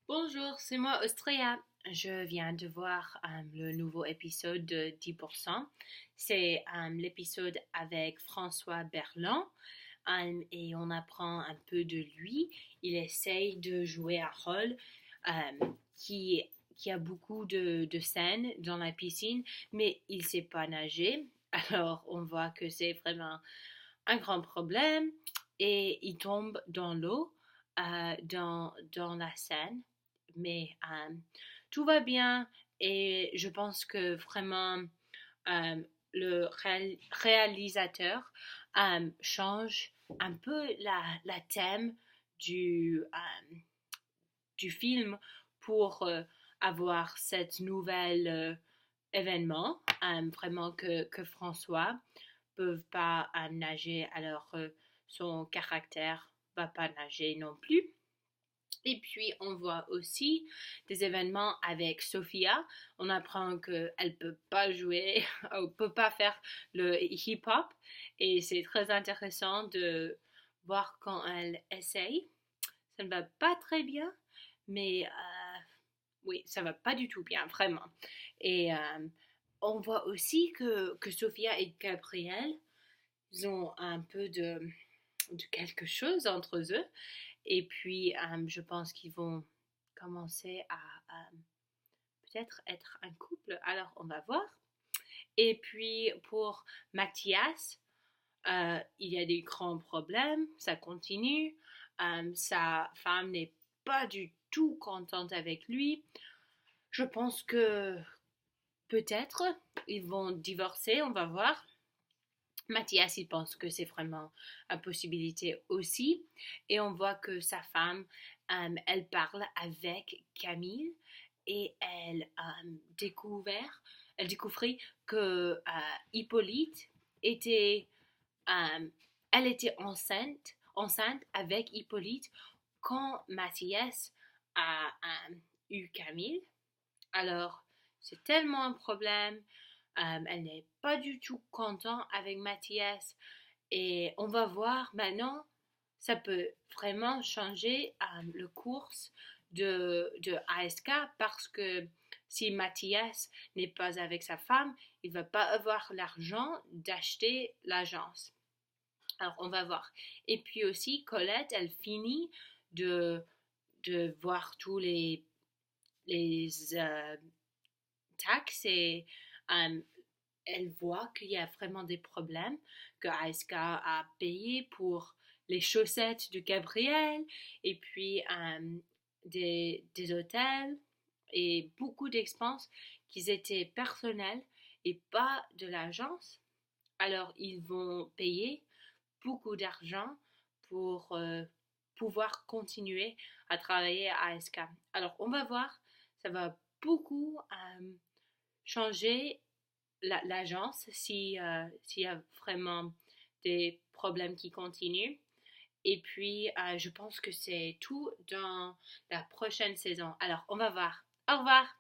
Bonjour, c'est moi, Austria. Je viens de voir le nouveau épisode de 10%. C'est l'épisode avec François Berland et on apprend un peu de lui. Il essaye de jouer un rôle qui, qui a beaucoup de scènes dans la piscine, mais il ne sait pas nager. Alors on voit que c'est vraiment un grand problème et il tombe dans l'eau dans la scène mais tout va bien et je pense que vraiment euh, le réalisateur change un peu la thème du, du film pour avoir cette nouvelle événement, vraiment que François peuvent pas nager alors son caractère va pas nager non plus. Et puis, on voit aussi des événements avec Sophia. On apprend qu'elle ne peut pas jouer, ou peut pas faire le hip-hop. Et c'est très intéressant de voir quand elle essaye. Ça ne va pas très bien, mais oui, ça va pas du tout bien, vraiment. Et on voit aussi que Sophia et Gabriel, ils ont un peu de quelque chose entre eux. Et puis, je pense qu'ils vont commencer à peut-être être un couple. Alors, on va voir. Et puis, pour Mathias, il y a des grands problèmes. Ça continue. Sa femme n'est pas du tout contente avec lui. Je pense que peut-être ils vont divorcer. On va voir. Mathias, il pense que c'est vraiment une possibilité aussi. Et on voit que sa femme, elle parle avec Camille et elle découvrit que Hippolyte était, elle était enceinte avec Hippolyte quand Mathias a eu Camille. Alors, c'est tellement un problème. Elle n'est pas du tout contente avec Mathias. Et on va voir maintenant, ça peut vraiment changer le cours de ASK parce que si Mathias n'est pas avec sa femme, il ne va pas avoir l'argent d'acheter l'agence. Alors, on va voir. Et puis aussi, Colette, elle finit de, de voir tous les taxes et euh, elle voit qu'il y a vraiment des problèmes, que ASK a payé pour les chaussettes de Gabriel et puis des hôtels et beaucoup d'expenses qui étaient personnelles et pas de l'agence. Alors ils vont payer beaucoup d'argent pour pouvoir continuer à travailler à ASK. Alors on va voir, ça va beaucoup changer l'agence s'il y a vraiment des problèmes qui continuent. Et puis, je pense que c'est tout dans la prochaine saison. Alors, on va voir. Au revoir!